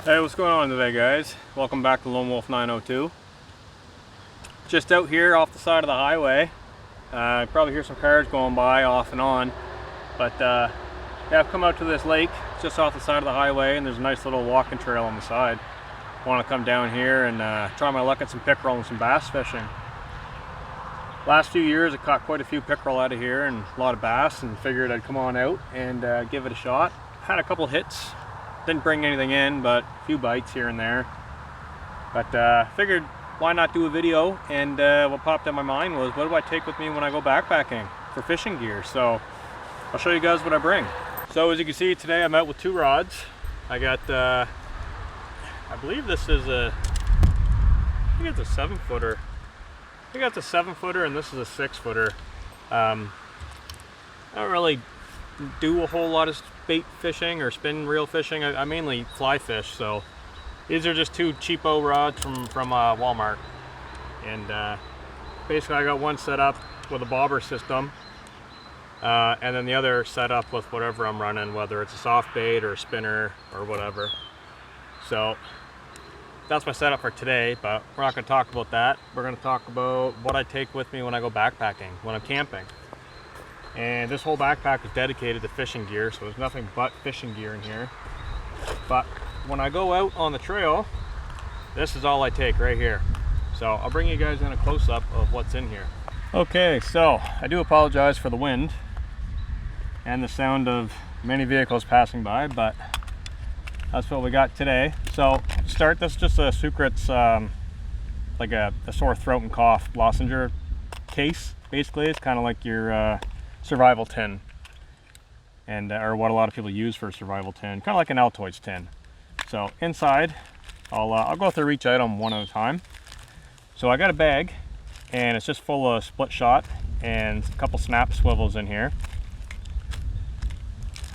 Hey, what's going on today, guys? Welcome back to Lonewolf 902. Just out here off the side of the highway. You probably hear some cars going by off and on, but yeah, I've come out to this lake just off the side of the highway, and there's a nice little walking trail on the side. I want to come down here and try my luck at some pickerel and some bass fishing. Last few years I caught quite a few pickerel out of here and a lot of bass, and figured I'd come on out and give it a shot. Had a couple hits. Didn't bring anything in, but a few bites here and there. But figured why not do a video, and what popped in my mind was, what do I take with me when I go backpacking for fishing gear? So I'll show you guys what I bring. So as you can see, today I'm out with two rods. I got I believe this is I think it's a 7-footer. I think that's a 7-footer and this is a 6-footer. I don't really do a whole lot of bait fishing or spin reel fishing. I mainly fly fish, so these are just two cheapo rods from Walmart. And basically I got one set up with a bobber system, and then the other set up with whatever I'm running, whether it's a soft bait or a spinner or whatever. So that's my setup for today, but we're not going to talk about that. We're going to talk about what I take with me when I go backpacking, when I'm camping. And this whole backpack is dedicated to fishing gear, so there's nothing but fishing gear in here. But when I go out on the trail, this is all I take right here. So I'll bring you guys in a close-up of what's in here. Okay, so I do apologize for the wind and the sound of many vehicles passing by, but that's what we got today. So to start, this is just a Sucret's like a sore throat and cough lozenge case. Basically, it's kind of like your survival tin, and or what a lot of people use for a survival tin, kind of like an Altoids tin. So inside, I'll go through each item one at a time. So I got a bag, and it's just full of split shot and a couple snap swivels in here.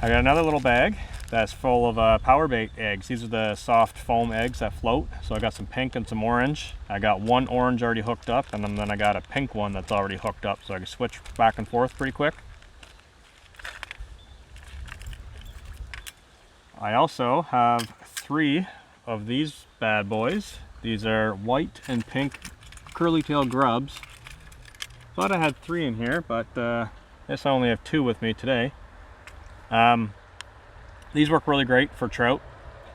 I got another little bag that's full of Powerbait eggs. These are the soft foam eggs that float. So I got some pink and some orange. I got one orange already hooked up, and then I got a pink one that's already hooked up, so I can switch back and forth pretty quick. I also have 3 of these bad boys. These are white and pink curly tail grubs. Thought I had 3 in here, but I guess I only have 2 with me today. These work really great for trout,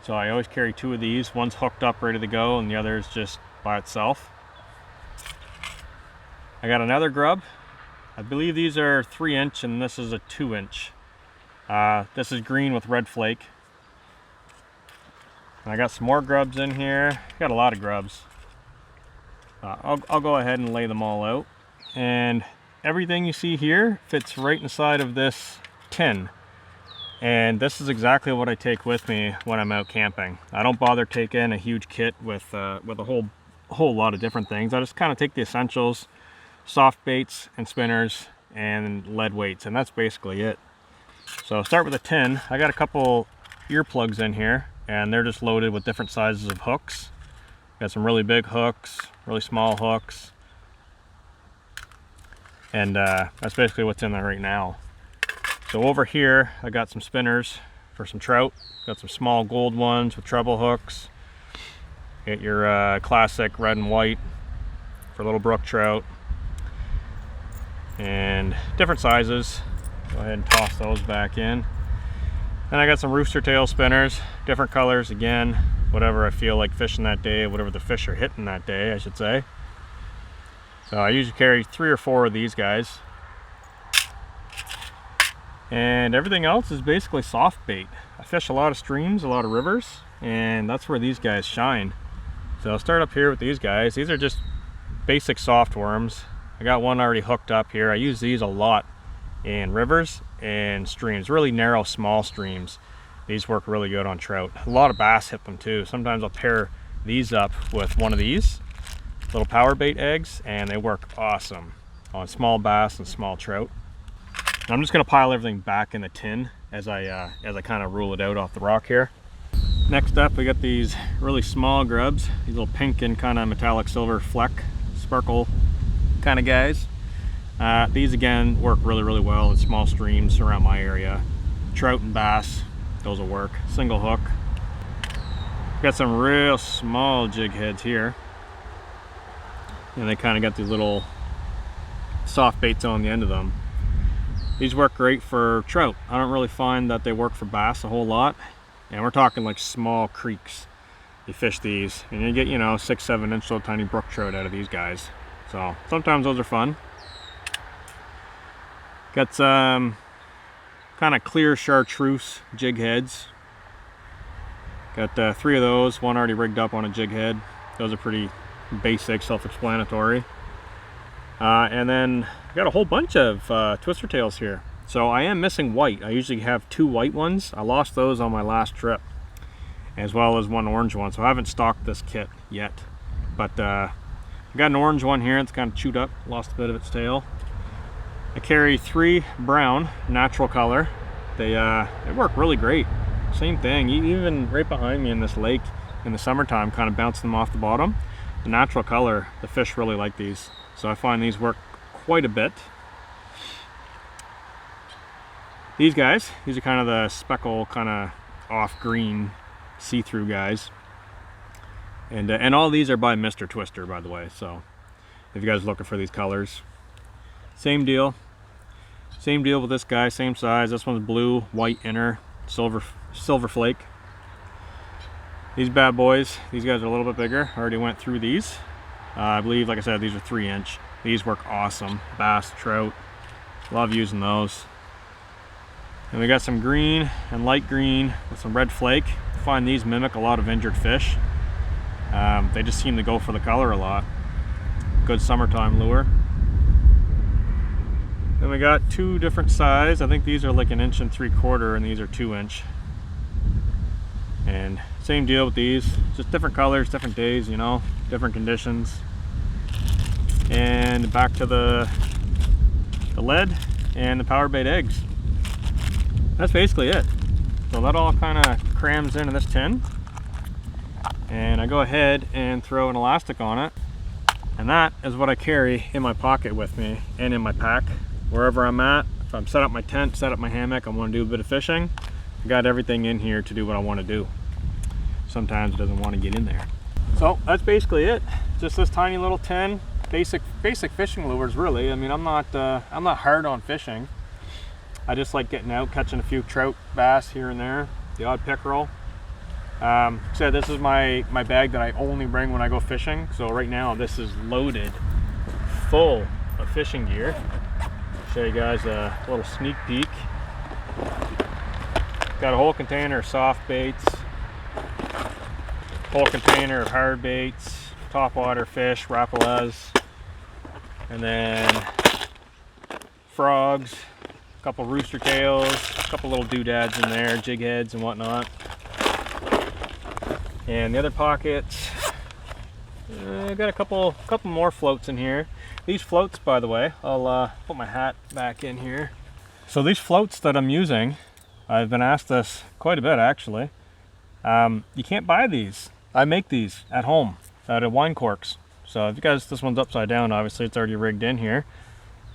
so I always carry 2 of these. One's hooked up ready to go, and the other is just by itself. I got another grub. I believe these are 3-inch and this is a 2-inch. This is green with red flake. And I got some more grubs in here. Got a lot of grubs. I'll go ahead and lay them all out. And everything you see here fits right inside of this tin. And this is exactly what I take with me when I'm out camping. I don't bother taking a huge kit with a whole lot of different things. I just kind of take the essentials: soft baits and spinners and lead weights, and that's basically it. So I'll start with a tin. I got a couple earplugs in here, and they're just loaded with different sizes of hooks. Got some really big hooks, really small hooks, and that's basically what's in there right now. So over here, I got some spinners for some trout. Got some small gold ones with treble hooks. Get your classic red and white for little brook trout. And different sizes. Go ahead and toss those back in. Then I got some rooster tail spinners, different colors again, whatever I feel like fishing that day, whatever the fish are hitting that day, I should say. So I usually carry 3 or 4 of these guys. And everything else is basically soft bait. I fish a lot of streams, a lot of rivers, and that's where these guys shine. So I'll start up here with these guys. These are just basic soft worms. I got one already hooked up here. I use these a lot in rivers and streams, really narrow, small streams. These work really good on trout. A lot of bass hit them too. Sometimes I'll pair these up with one of these little Powerbait eggs, and they work awesome on small bass and small trout. I'm just going to pile everything back in the tin as I kind of rule it out off the rock here. Next up, we got these really small grubs, these little pink and kind of metallic silver fleck, sparkle kind of guys. These again work really well in small streams around my area. Trout and bass, those will work. Single hook. Got some real small jig heads here. And they kind of got these little soft baits on the end of them. These work great for trout. I don't really find that they work for bass a whole lot. And we're talking like small creeks. You fish these and you get, you know, 6-7 inch little tiny brook trout out of these guys. So sometimes those are fun. Got some kind of clear chartreuse jig heads. Got 3 of those, one already rigged up on a jig head. Those are pretty basic, self-explanatory. And then I got a whole bunch of twister tails here. So I am missing white. I usually have 2 white ones. I lost those on my last trip, as well as 1 orange one. So I haven't stocked this kit yet. But I got an orange one here. It's kind of chewed up, lost a bit of its tail. I carry 3 brown, natural color. They work really great. Same thing, even right behind me in this lake in the summertime, kind of bounce them off the bottom. The natural color, the fish really like these. So I find these work quite a bit. These guys, these are kind of the speckle, kind of off green, see-through guys. And all these are by Mr. Twister, by the way. So if you guys are looking for these colors, same deal. Same deal with this guy, same size. This one's blue, white inner, silver flake. These bad boys, these guys are a little bit bigger. I already went through these. I believe, like I said, these are 3 inch. These work awesome. Bass, trout, love using those. And we got some green and light green with some red flake. I find these mimic a lot of injured fish. They just seem to go for the color a lot. Good summertime lure. Then we got 2 different size. I think these are like 1 3/4 and these are 2 inch. And same deal with these, just different colors, different days, you know, different conditions. And back to the lead and the Powerbait eggs. That's basically it. So that all kind of crams into this tin. And I go ahead and throw an elastic on it. And that is what I carry in my pocket with me and in my pack. Wherever I'm at, if I'm set up my tent, set up my hammock, I want to do a bit of fishing, I got everything in here to do what I want to do. Sometimes it doesn't want to get in there. So that's basically it. Just this tiny little tin, basic fishing lures, really. I mean, I'm not hard on fishing. I just like getting out, catching a few trout, bass here and there, the odd pickerel. So this is my bag that I only bring when I go fishing. So right now this is loaded, full of fishing gear. Show you guys a little sneak peek. Got a whole container of soft baits, whole container of hard baits, topwater fish, rapalas, and then frogs, a couple rooster tails, a couple little doodads in there, jig heads and whatnot. And the other pockets, I got a couple more floats in here. These floats, by the way, I'll put my hat back in here. So these floats that I'm using, I've been asked this quite a bit actually. You can't buy these. I make these at home out of wine corks. So if you guys, this one's upside down, obviously it's already rigged in here.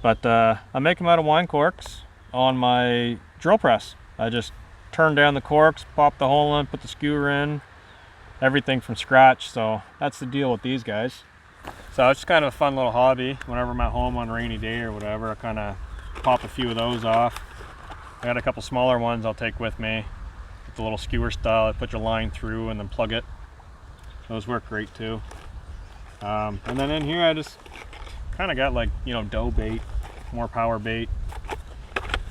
But I make them out of wine corks on my drill press. I just turn down the corks, pop the hole in, put the skewer in, everything from scratch. So that's the deal with these guys. So it's just kind of a fun little hobby. Whenever I'm at home on a rainy day or whatever, I kind of pop a few of those off. I got a couple smaller ones I'll take with me. With the little skewer style, I put your line through and then plug it. Those work great too. And then in here I just kind of got, like, you know, dough bait, more power bait,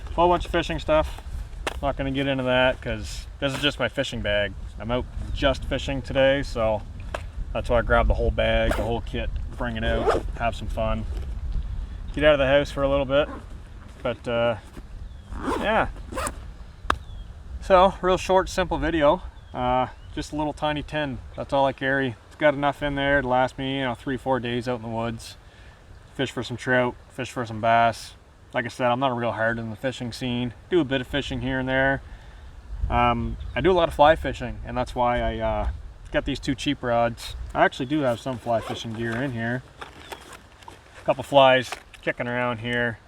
a whole bunch of fishing stuff. Not going to get into that because this is just my fishing bag. I'm out just fishing today, so that's why I grabbed the whole bag, the whole kit, bring it out, have some fun, get out of the house for a little bit. But yeah, so real short, simple video. Just a little tiny tin, that's all I carry. It's got enough in there to last me, you know, 3-4 days out in the woods. Fish for some trout, fish for some bass. Like I said, I'm not real hard in the fishing scene. Do a bit of fishing here and there. I do a lot of fly fishing, and that's why I got these 2 cheap rods. I actually do have some fly fishing gear in here. A couple flies kicking around here.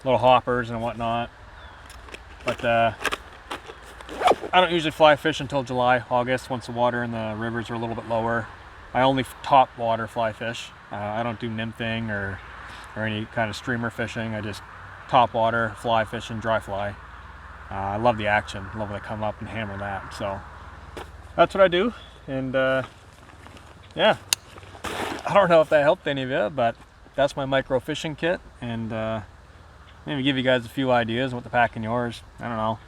Little hoppers and whatnot. But I don't usually fly fish until July, August, once the water in the rivers are a little bit lower. I only top water fly fish. I don't do nymphing or any kind of streamer fishing. I just top water, fly fishing, dry fly. I love the action. I love when they come up and hammer that. So that's what I do. And yeah, I don't know if that helped any of you, but that's my micro fishing kit. And maybe give you guys a few ideas on what to pack in yours. I don't know.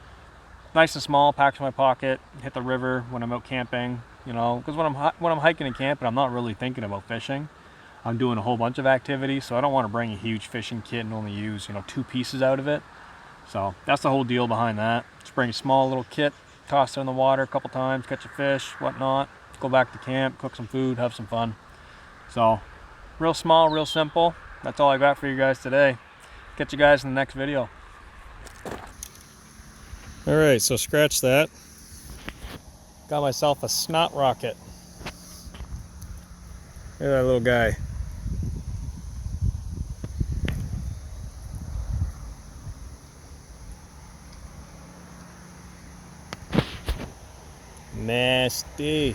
Nice and small, packed in my pocket. Hit the river when I'm out camping. You know, because when I'm hiking and camping, I'm not really thinking about fishing. I'm doing a whole bunch of activities, so I don't want to bring a huge fishing kit and only use, you know, 2 pieces out of it. So that's the whole deal behind that. Just bring a small little kit, toss it in the water a couple times, catch a fish, whatnot. Go back to camp, cook some food, have some fun. So real small, real simple. That's all I got for you guys today. Catch you guys in the next video. All right, so scratch that. Got myself a snot rocket. Look at that little guy. Nasty.